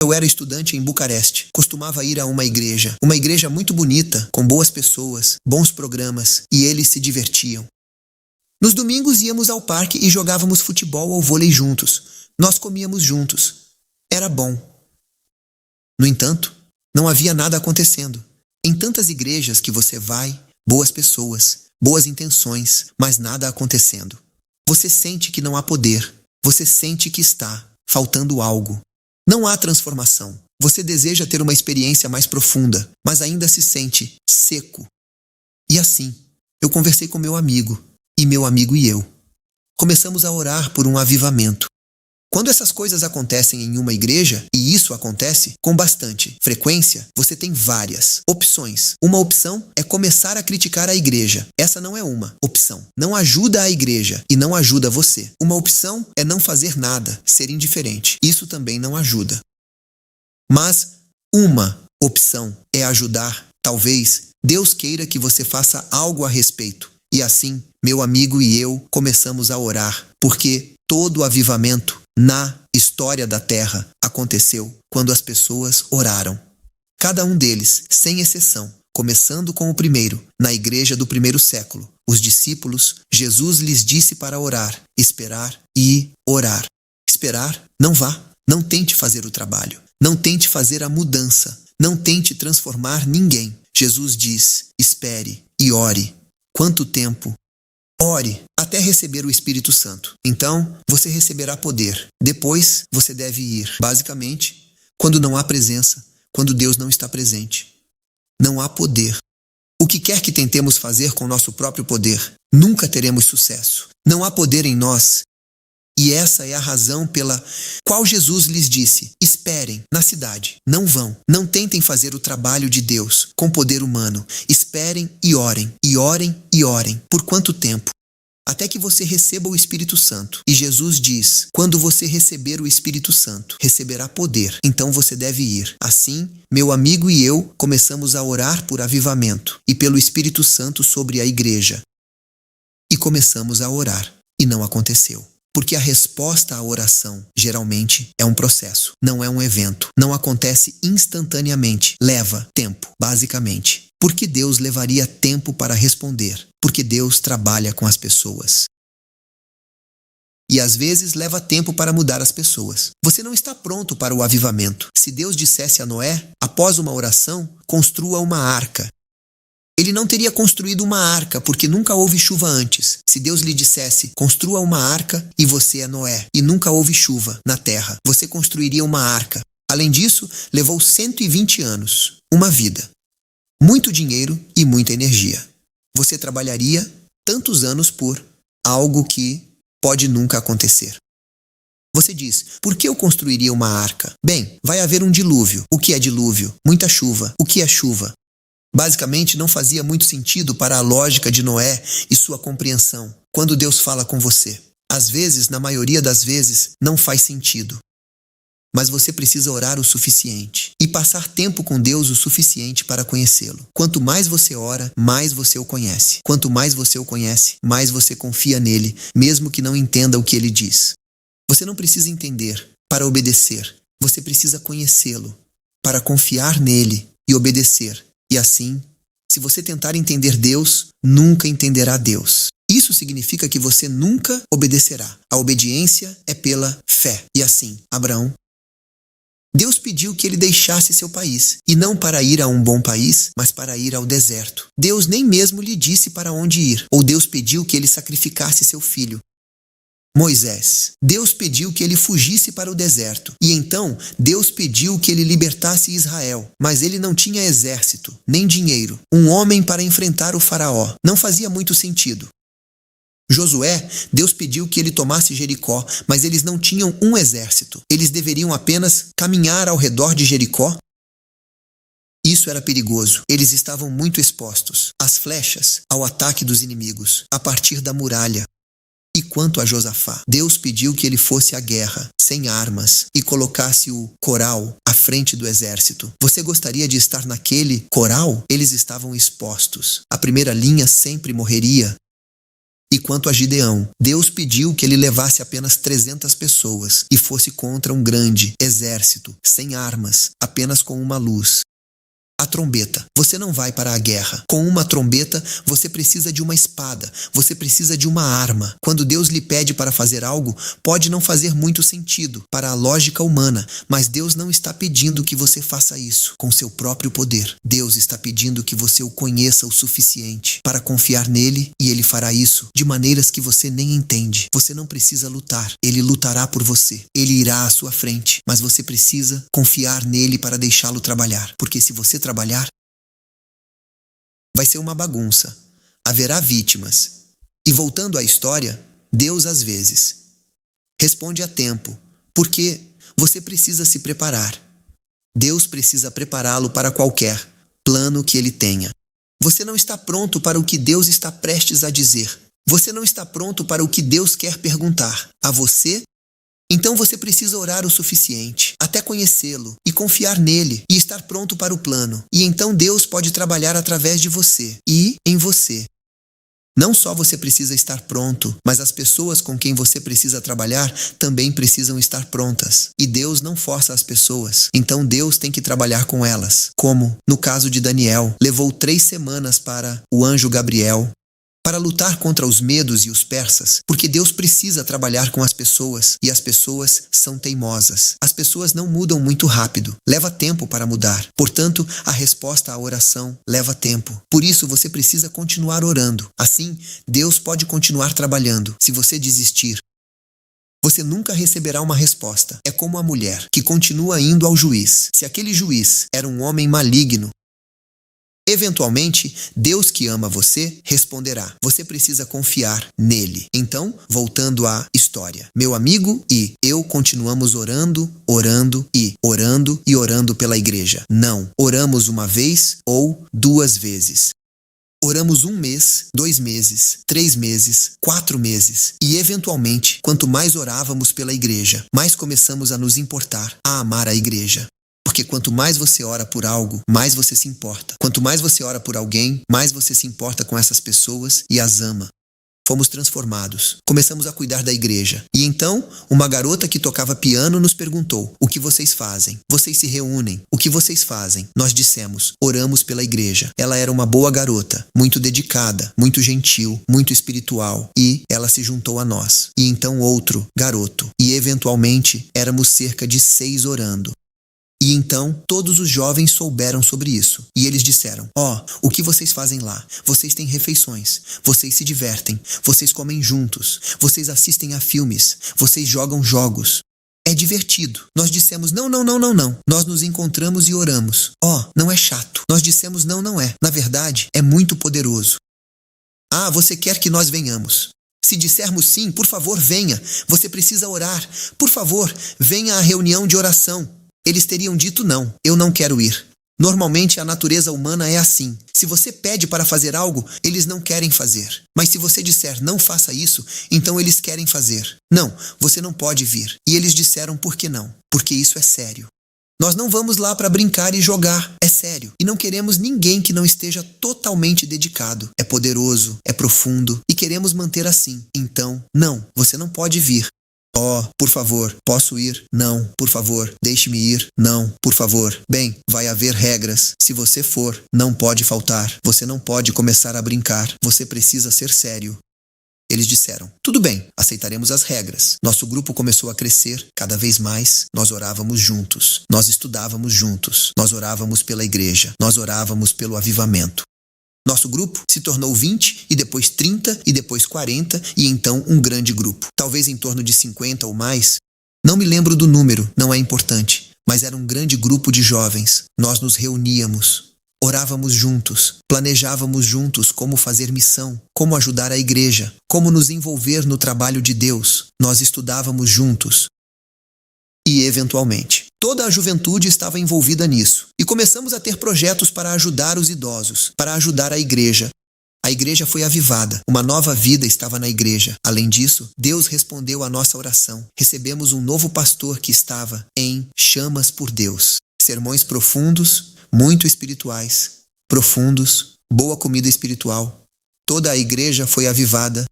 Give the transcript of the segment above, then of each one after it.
Eu era estudante em Bucareste. Costumava ir a uma igreja muito bonita, com boas pessoas, bons programas, e eles se divertiam. Nos domingos íamos ao parque e jogávamos futebol ou vôlei juntos. Nós comíamos juntos. Era bom. No entanto, não havia nada acontecendo. Em tantas igrejas que você vai, boas pessoas, boas intenções, mas nada acontecendo. Você sente que não há poder. Você sente que está faltando algo. Não há transformação. Você deseja ter uma experiência mais profunda, mas ainda se sente seco. E assim, eu conversei com meu amigo, e meu amigo e eu. Começamos a orar por um avivamento. Quando essas coisas acontecem em uma igreja, e isso acontece com bastante frequência, você tem várias opções. Uma opção é começar a criticar a igreja. Essa não é uma opção. Não ajuda a igreja e não ajuda você. Uma opção é não fazer nada, ser indiferente. Isso também não ajuda. Mas uma opção é ajudar. Talvez Deus queira que você faça algo a respeito. E assim, meu amigo e eu começamos a orar, porque todo o avivamento na história da Terra aconteceu quando as pessoas oraram. Cada um deles, sem exceção, começando com o primeiro, na igreja do primeiro século. Os discípulos, Jesus lhes disse para orar, esperar e orar. Esperar, não vá, não tente fazer o trabalho, não tente fazer a mudança, não tente transformar ninguém. Jesus diz, espere e ore. Quanto tempo? Ore até receber o Espírito Santo. Então, você receberá poder. Depois, você deve ir. Basicamente, quando não há presença, quando Deus não está presente. Não há poder. O que quer que tentemos fazer com nosso próprio poder, nunca teremos sucesso. Não há poder em nós. E essa é a razão pela qual Jesus lhes disse, esperem na cidade, não vão, não tentem fazer o trabalho de Deus com poder humano, esperem e orem, e orem e orem. Por quanto tempo? Até que você receba o Espírito Santo. E Jesus diz, quando você receber o Espírito Santo, receberá poder, então você deve ir. Assim, meu amigo e eu começamos a orar por avivamento e pelo Espírito Santo sobre a igreja. E começamos a orar, e não aconteceu. Porque a resposta à oração, geralmente, é um processo, não é um evento. Não acontece instantaneamente, leva tempo, basicamente. Por que Deus levaria tempo para responder? Porque Deus trabalha com as pessoas. E às vezes leva tempo para mudar as pessoas. Você não está pronto para o avivamento. Se Deus dissesse a Noé, após uma oração, construa uma arca. Ele não teria construído uma arca, porque nunca houve chuva antes. Se Deus lhe dissesse, construa uma arca e você é Noé, e nunca houve chuva na terra, você construiria uma arca. Além disso, levou 120 anos, uma vida, muito dinheiro e muita energia. Você trabalharia tantos anos por algo que pode nunca acontecer. Você diz, por que eu construiria uma arca? Bem, vai haver um dilúvio. O que é dilúvio? Muita chuva. O que é chuva? Basicamente, não fazia muito sentido para a lógica de Noé e sua compreensão quando Deus fala com você. Às vezes, na maioria das vezes, não faz sentido. Mas você precisa orar o suficiente e passar tempo com Deus o suficiente para conhecê-lo. Quanto mais você ora, mais você o conhece. Quanto mais você o conhece, mais você confia nele, mesmo que não entenda o que ele diz. Você não precisa entender para obedecer. Você precisa conhecê-lo para confiar nele e obedecer. E assim, se você tentar entender Deus, nunca entenderá Deus. Isso significa que você nunca obedecerá. A obediência é pela fé. E assim, Abraão, Deus pediu que ele deixasse seu país, e não para ir a um bom país, mas para ir ao deserto. Deus nem mesmo lhe disse para onde ir, ou Deus pediu que ele sacrificasse seu filho. Moisés, Deus pediu que ele fugisse para o deserto, e então Deus pediu que ele libertasse Israel, mas ele não tinha exército, nem dinheiro, um homem para enfrentar o faraó. Não fazia muito sentido. Josué, Deus pediu que ele tomasse Jericó, mas eles não tinham um exército. Eles deveriam apenas caminhar ao redor de Jericó. Isso era perigoso. Eles estavam muito expostos às flechas, ao ataque dos inimigos, a partir da muralha. E quanto a Josafá, Deus pediu que ele fosse à guerra, sem armas, e colocasse o coral à frente do exército. Você gostaria de estar naquele coral? Eles estavam expostos. A primeira linha sempre morreria. E quanto a Gideão, Deus pediu que ele levasse apenas 300 pessoas e fosse contra um grande exército, sem armas, apenas com uma luz. A trombeta. Você não vai para a guerra. Com uma trombeta, você precisa de uma espada, você precisa de uma arma. Quando Deus lhe pede para fazer algo, pode não fazer muito sentido para a lógica humana, mas Deus não está pedindo que você faça isso com seu próprio poder. Deus está pedindo que você o conheça o suficiente para confiar nele, e ele fará isso de maneiras que você nem entende. Você não precisa lutar, ele lutará por você. Ele irá à sua frente, mas você precisa confiar nele para deixá-lo trabalhar, porque se você trabalhar, vai ser uma bagunça. Haverá vítimas. E voltando à história, Deus às vezes responde a tempo, porque você precisa se preparar. Deus precisa prepará-lo para qualquer plano que ele tenha. Você não está pronto para o que Deus está prestes a dizer. Você não está pronto para o que Deus quer perguntar a você. Então você precisa orar o suficiente, até conhecê-lo e confiar nele e estar pronto para o plano. E então Deus pode trabalhar através de você e em você. Não só você precisa estar pronto, mas as pessoas com quem você precisa trabalhar também precisam estar prontas. E Deus não força as pessoas, então Deus tem que trabalhar com elas. Como, no caso de Daniel, levou 3 semanas para o anjo Gabriel para lutar contra os medos e os persas, porque Deus precisa trabalhar com as pessoas, e as pessoas são teimosas. As pessoas não mudam muito rápido, leva tempo para mudar. Portanto, a resposta à oração leva tempo. Por isso, você precisa continuar orando. Assim, Deus pode continuar trabalhando. Se você desistir, você nunca receberá uma resposta. É como a mulher que continua indo ao juiz. Se aquele juiz era um homem maligno, eventualmente, Deus que ama você responderá. Você precisa confiar nele. Então, voltando à história. Meu amigo e eu continuamos orando, orando e orando pela igreja. Não oramos uma vez ou 2 vezes. Oramos 1 mês, 2 meses, 3 meses, 4 meses. E eventualmente, quanto mais orávamos pela igreja, mais começamos a nos importar, a amar a igreja. Porque quanto mais você ora por algo, mais você se importa. Quanto mais você ora por alguém, mais você se importa com essas pessoas e as ama. Fomos transformados. Começamos a cuidar da igreja. E então, uma garota que tocava piano nos perguntou: o que vocês fazem? Vocês se reúnem? O que vocês fazem? Nós dissemos: oramos pela igreja. Ela era uma boa garota, muito dedicada, muito gentil, muito espiritual. E ela se juntou a nós. E então outro garoto. E eventualmente, éramos cerca de 6 orando. E então, todos os jovens souberam sobre isso. E eles disseram: o que vocês fazem lá? Vocês têm refeições, vocês se divertem, vocês comem juntos, vocês assistem a filmes, vocês jogam jogos. É divertido. Nós dissemos: não. Nós nos encontramos e oramos. Não é chato. Nós dissemos: não é. Na verdade, é muito poderoso. Você quer que nós venhamos? Se dissermos sim, por favor, venha. Você precisa orar. Por favor, venha à reunião de oração. Eles teriam dito: não, eu não quero ir. Normalmente a natureza humana é assim. Se você pede para fazer algo, eles não querem fazer. Mas se você disser: não faça isso, então eles querem fazer. Não, você não pode vir. E eles disseram: por que não? Porque isso é sério. Nós não vamos lá para brincar e jogar. É sério. E não queremos ninguém que não esteja totalmente dedicado. É poderoso, é profundo e queremos manter assim. Então, não, você não pode vir. Por favor, posso ir? Não. Por favor, deixe-me ir? Não. Por favor. Bem, vai haver regras. Se você for, não pode faltar. Você não pode começar a brincar. Você precisa ser sério. Eles disseram: tudo bem, aceitaremos as regras. Nosso grupo começou a crescer cada vez mais. Nós orávamos juntos. Nós estudávamos juntos. Nós orávamos pela igreja. Nós orávamos pelo avivamento. Nosso grupo se tornou 20, e depois 30, e depois 40, e então um grande grupo. Talvez em torno de 50 ou mais. Não me lembro do número, não é importante. Mas era um grande grupo de jovens. Nós nos reuníamos, orávamos juntos, planejávamos juntos como fazer missão, como ajudar a igreja, como nos envolver no trabalho de Deus. Nós estudávamos juntos. E, eventualmente, toda a juventude estava envolvida nisso. E começamos a ter projetos para ajudar os idosos, para ajudar a igreja. A igreja foi avivada. Uma nova vida estava na igreja. Além disso, Deus respondeu à nossa oração. Recebemos um novo pastor que estava em chamas por Deus. Sermões profundos, muito espirituais. Profundos, boa comida espiritual. Toda a igreja foi avivada.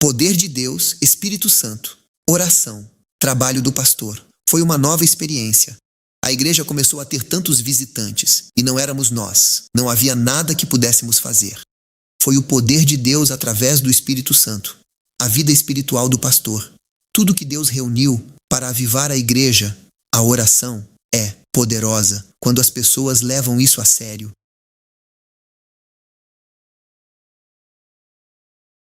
Poder de Deus, Espírito Santo, oração, trabalho do pastor. Foi uma nova experiência. A igreja começou a ter tantos visitantes, e não éramos nós. Não havia nada que pudéssemos fazer. Foi o poder de Deus através do Espírito Santo, a vida espiritual do pastor. Tudo que Deus reuniu para avivar a igreja, a oração, é poderosa quando as pessoas levam isso a sério